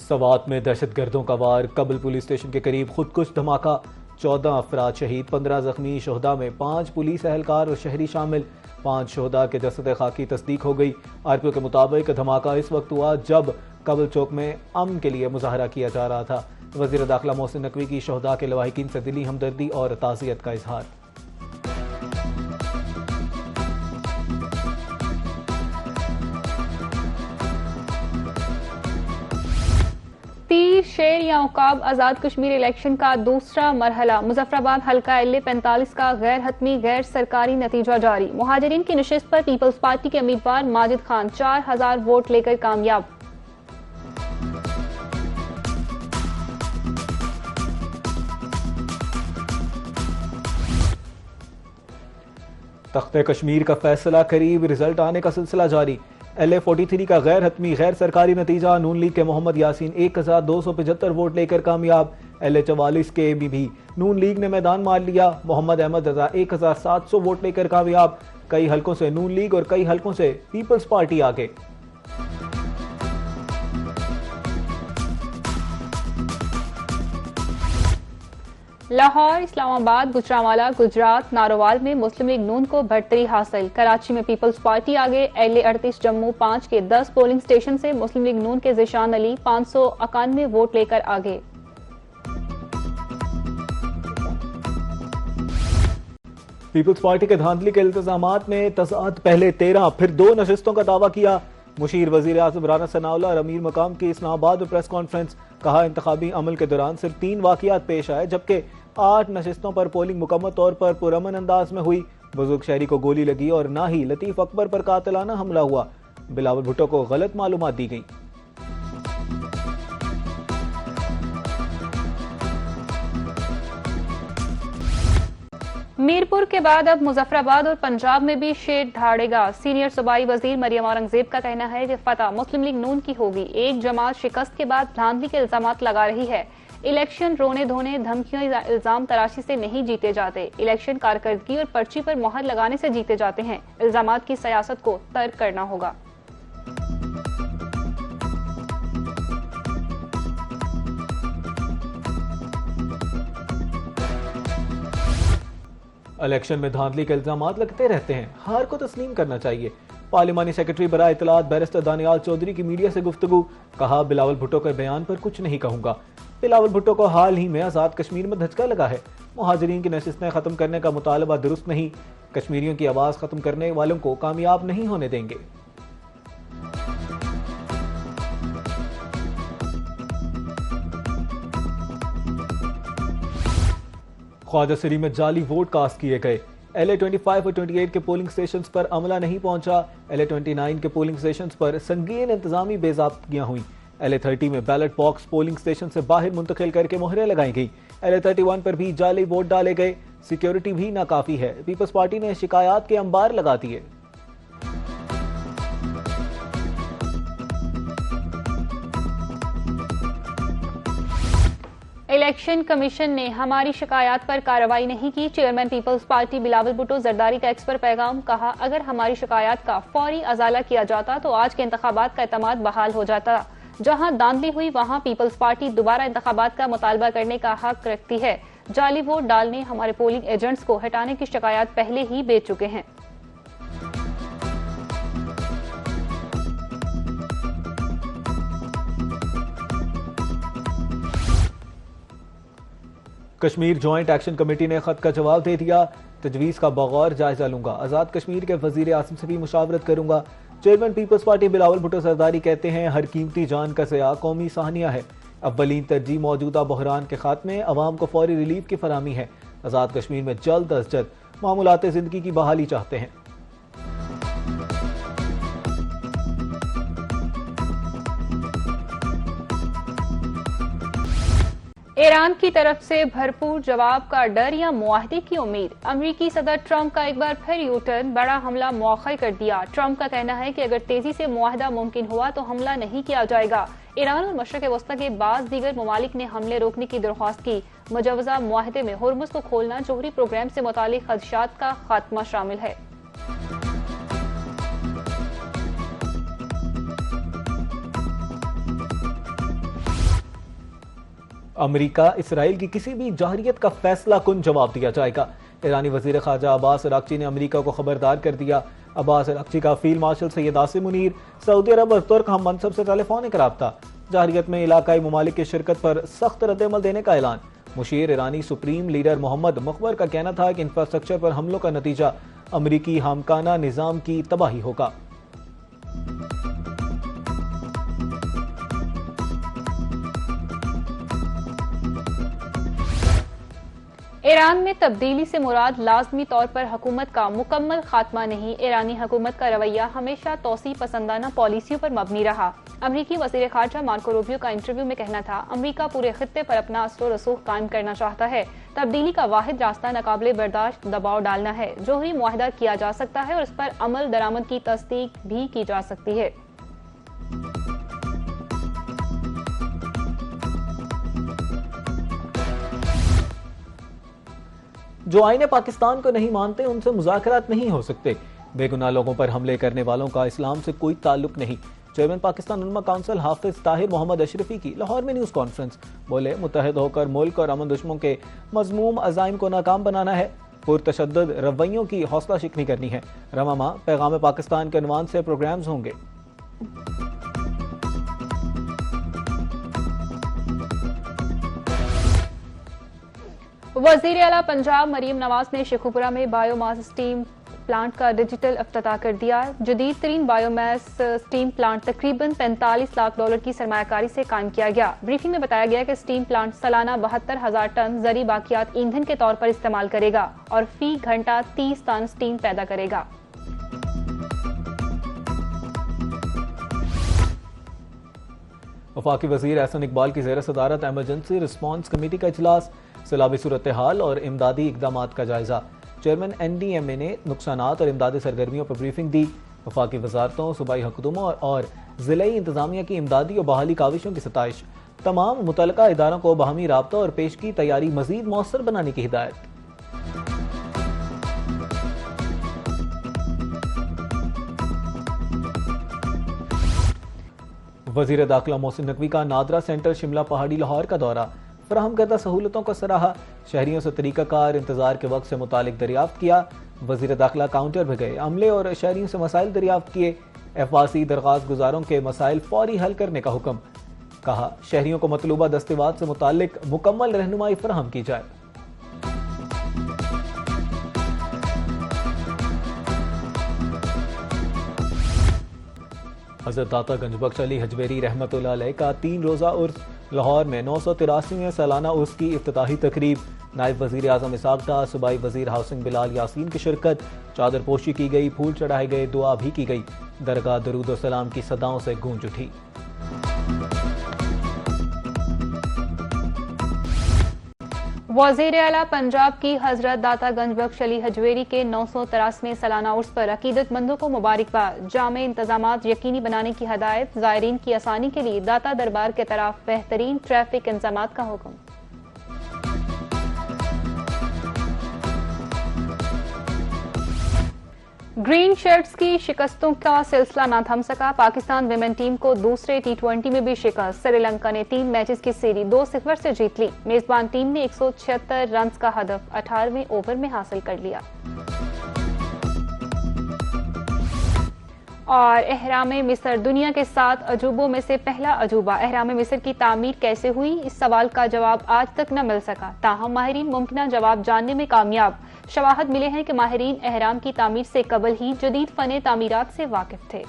सवात में दहशतगर्दों का वार, कबल पुलिस स्टेशन के करीब खुदकुश धमाका, 14 अफराद शहीद, 15 जख्मी। शोहदा में 5 पुलिस एहलकार और शहरी शामिल। 5 शोहदा के जसद खाकी तस्दीक हो गई। आरपीओ के मुताबिक धमाका इस वक्त हुआ जब कबल चौक में अमन के लिए मुजाहरा किया जा रहा था। वज़ीर दाखिला मोहसिन नकवी की शोहदा के लवाहिकीन से दिली हमदर्दी और ताज़ियत का इजहार। तीर शेर या उकाब आज़ाद कश्मीर इलेक्शन का दूसरा मरहला। मुजफ्फराबाद हल्का LA 45 का गैर हतमी गैर सरकारी नतीजा जारी। मुहाजिरीन की नशिस्त पर पीपल्स पार्टी के उम्मीदवार माजिद खान 4000 वोट लेकर कामयाब। तख्ते कश्मीर का फैसला करीब, रिजल्ट आने का सिलसिला जारी। LA 43 का गैर हतमी गैर सरकारी नतीजा, नून लीग के मोहम्मद यासीन 1275 वोट लेकर कामयाब। LA 44 के भी नून लीग ने मैदान मार लिया। मोहम्मद अहमद रजा 1700 वोट लेकर कामयाब। कई हलकों से नून लीग और कई हलकों से पीपल्स पार्टी आगे। लाहौर, इस्लामाबाद, गुजरांवाला, गुजरात, नारोवाल में मुस्लिम लीग नून को बढ़तरी हासिल। कराची में पीपल्स पार्टी आगे। LA 38 जम्मू 5 के 10 पोलिंग स्टेशन से मुस्लिम लीग नून के ज़िशान अली 591 वोट लेकर आगे। पीपल्स पार्टी के धांधली के इल्तिजामात में तजाद, पहले 13 फिर 2 नशिस्तों का दावा किया। मुशीर वजीर आज़म राना सनाउल्लाह और अमीर मकाम की इस्लामाबाद में प्रेस कॉन्फ्रेंस। कहा, इंतखाबी अमल के दौरान सिर्फ 3 वाक़ियात पेश आए, जबकि 8 नशिस्तों पर पोलिंग मुकम्मल तौर पर पुरअमन अंदाज में हुई। बुजुर्ग शहरी को गोली लगी और ना ही लतीफ अकबर पर कातिलाना हमला हुआ। बिलावल भुट्टो को गलत मालूमात दी गई। मीरपुर के बाद अब मुजफ्फराबाद और पंजाब में भी शेर ढाड़ेगा। सीनियर सूबाई वजीर मरियम औरंगजेब का कहना है कि फतह मुस्लिम लीग नून की होगी। एक जमात शिकस्त के बाद धांधली के इल्जामात लगा रही है। इलेक्शन रोने धोने, धमकियों, इल्जाम तराशी से नहीं जीते जाते। इलेक्शन कारकर्दगी और पर्ची पर मोहर लगाने से जीते जाते हैं। इल्जामात की सियासत को तर्क करना होगा। इलेक्शन में धांधली के इल्जामात लगते रहते हैं, हार को तस्लीम करना चाहिए। पार्लिमानी सेक्रेटरी बराए इत्तलात बैरिस्टर दानियाल चौधरी की मीडिया से गुफ्तगू। कहा, बिलावल भुट्टो के बयान पर कुछ नहीं कहूंगा। बिलावल भुट्टो को हाल ही में आज़ाद कश्मीर में धचका लगा है। मुहाजिरीन की नशिस्तें खत्म करने का मुतालबा दुरुस्त नहीं। कश्मीरियों की आवाज खत्म करने वालों को कामयाब नहीं होने देंगे। ख्वाजा सरी में जाली वोट कास्ट किए गए। LA 25 और 28 के पोलिंग स्टेशंस पर अमला नहीं पहुंचा। LA 29 के पोलिंग स्टेशंस पर संगीन इंतजामी बेज़ाब्तियां हुई। LA 30 में बैलेट बॉक्स पोलिंग स्टेशन से बाहर मुंतकिल करके मोहरें लगाई गई। LA 31 पर भी जाली वोट डाले गए। सिक्योरिटी भी नाकाफी है। पीपल्स पार्टी ने शिकायत के अंबार लगा दिए। इलेक्शन कमीशन ने हमारी शिकायत पर कार्रवाई नहीं की। चेयरमैन पीपल्स पार्टी बिलावल भुट्टो जरदारी का एक्स पर पैगाम। कहा, अगर हमारी शिकायत का फौरी अजाला किया जाता तो आज के इंतखाबात का एतमाद बहाल हो जाता। जहां धांधली हुई वहां पीपल्स पार्टी दोबारा इंतखाबात का मुतालबा करने का हक रखती है। जाली वोट डालने, हमारे पोलिंग एजेंट्स को हटाने की शिकायत पहले ही भेज चुके हैं। कश्मीर जॉइंट एक्शन कमेटी ने खत का जवाब दे दिया। तजवीज़ का बगौर जायजा लूंगा। आज़ाद कश्मीर के वजीर आज़म से भी मुशावरत करूंगा। चेयरमैन पीपल्स पार्टी बिलावल भुट्टो जरदारी कहते हैं, हर कीमती जान का ज़या कौमी साहनिया है। अव्वलीन तरजीह मौजूदा बहरान के खात्मे, अवाम को फौरी रिलीफ की फराहमी है। आज़ाद कश्मीर में जल्द अज जल्द मामूलात ज़िंदगी की बहाली चाहते हैं। ईरान की तरफ से भरपूर जवाब का डर या मुआहदे की उम्मीद। अमेरिकी सदर ट्रंप का एक बार फिर यू टर्न, बड़ा हमला मौखर कर दिया। ट्रंप का कहना है कि अगर तेजी से मुआहदा मुमकिन हुआ तो हमला नहीं किया जाएगा। ईरान और मशरक़ वस्ता के बाद दीगर ममालिक ने हमले रोकने की दरख्वास्त की। मुजवजा मुआहदे में हुर्मुज़ को खोलना, जोहरी प्रोग्राम से मुतालिक खदशात का खात्मा शामिल है। अमेरिका इसराइल की किसी भी जाहिरियत का फैसला कुन जवाब दिया जाएगा। ईरानी वजीर खारजा अब्बास अराक्ची ने अमेरिका को खबरदार कर दिया। अब्बास अराक्ची का फील्ड मार्शल सैयद आसिम मुनीर, सऊदी अरब और तुर्क हम मनसब से टेलीफोनिक राब्ता। जाहिरियत में इलाकाई ममालिक की शिरकत पर सख्त रद्दअमल देने का ऐलान। मुशीर ईरानी सुप्रीम लीडर मोहम्मद मुखबर का कहना था कि इंफ्रास्ट्रक्चर पर हमलों का नतीजा अमरीकी हामकाना निजाम की तबाही होगा। ईरान में तब्दीली से मुराद लाजमी तौर पर हुकूमत का मुकम्मल खात्मा नहीं। ईरानी हुकूमत का रवैया हमेशा तौसी पसंदाना पॉलिसियों पर मबनी रहा। अमरीकी वज़ीर ख़ारजा मार्को रूबियो का इंटरव्यू में कहना था, अमरीका पूरे खित्ते पर अपना असर रसूख कायम करना चाहता है। तब्दीली का वाहिद रास्ता नाकाबिले बर्दाश्त दबाव डालना है। जोहरी मुआहदा किया जा सकता है और इस पर अमल दरामद की तस्दीक भी की जा सकती है। जो आईने पाकिस्तान को नहीं मानते उनसे मुज़ाकरात नहीं हो सकते। बेगुनाह लोगों पर हमले करने वालों का इस्लाम से कोई ताल्लुक नहीं। चेयरमैन पाकिस्तान उलमा काउंसिल हाफिज ताहिर मोहम्मद अशरफी की लाहौर में न्यूज़ कॉन्फ्रेंस। बोले, मुत्तहिद होकर मुल्क और अमन दुश्मनों के मजमूम अज़ाइम को नाकाम बनाना है। पुरतशद्दुद रवैयों की हौसला शिकनी करनी है। रमामा पैगाम पाकिस्तान के अनवान से प्रोग्राम्स होंगे। वज़ीर आला पंजाब मरीम नवाज ने शेखुपुरा में बायोमास स्टीम प्लांट का डिजिटल इफ्तिताह कर दिया। जदीद तरीन बायोमास स्टीम प्लांट तकरीबन 45 लाख डॉलर की सरमायाकारी से कायम किया गया। ब्रीफिंग में बताया गया कि स्टीम प्लांट सालाना 72,000 टन जरी बाकियात ईंधन के तौर पर इस्तेमाल करेगा और फी घंटा 30 टन स्टीम पैदा करेगा। वफाकी वज़ीर एहसन इकबाल की ज़ेर सदारत एमरजेंसी रिस्पॉन्स कमेटी का इजलास। सैलाबी सूरत हाल और इमदादी इकदामात का जायजा। चेयरमैन NDMA ने नुकसानात और इमदादी सरगर्मियों पर ब्रीफिंग दी। वफाकी वजारतों, सूबाई हुकूमतों और ज़िलाई इंतजामिया की इमदादी और बहाली काविशों की सताइश। तमाम मुतल्लिका इदारों को बाहमी राब्ता और पेश की तैयारी मजीद मौसर बनाने की हिदायत। वज़ीर दाखिला मोहसिन नकवी का नादरा सेंटर शिमला पहाड़ी लाहौर का दौरा। फराहम करदा सहूलतों को सराहा। शहरियों से तरीकाकार इंतजार के वक्त से मुतालिक दरियाफ्त किया। वज़ीर दाखिला काउंटर पर गए, अमले और शहरियों से मसाइल दरियाफ्त किए। एफवासी दरख्वास्त गुजारों के मसाइल फौरी हल करने का हुक्म। कहा, शहरियों को मतलूबा दस्तेवाद से मुतालिक मुकम्मल रहनुमाई फराहम की जाए। हज़रत दाता गंजबख्श अली हजवेरी रहमतुल्लाह अलैह का 3 रोज़ा उर्स। लाहौर में 983वें सालाना उर्स की इफ्तिताही तकरीब। नायब वज़ीर आज़म इसहाक डार, सूबाई वज़ीर हाउसिंग बिलाल यासीन की शिरकत। चादर पोशी की गई, फूल चढ़ाए गए, दुआ भी की गई। दरगाह दरूद और सलाम की सदाओं से गूंज उठी। वज़ीर आला पंजाब की हजरत दाता गंजबख्श अली हजवेरी के 983वें सालाना उर्स पर अकीदतमंदों को मुबारकबाद। जामे इंतजामात यकीनी बनाने की हदायत। ज़ायरीन की आसानी के लिए दाता दरबार के तरफ बेहतरीन ट्रैफिक इंतजामात का हुक्म। ग्रीन शर्ट्स की शिकस्तों का सिलसिला न थम सका। पाकिस्तान विमेन टीम को दूसरे T20 में भी शिकस्त। श्रीलंका ने 3 मैचेस की सीरीज 2-0 से जीत ली। मेजबान टीम ने 176 रन का हदफ 18वें ओवर में हासिल कर लिया। और एहराम मिस्र दुनिया के 7 अजूबों में से पहला अजूबा। एहराम मिस्र की तामीर कैसे हुई, इस सवाल का जवाब आज तक न मिल सका। ताहम माहिरीन मुमकिन जवाब जानने में कामयाब। शवाहद मिले हैं कि माहिरीन एहराम की तामीर से कबल ही जदीद फने तामीरात से वाकिफ थे।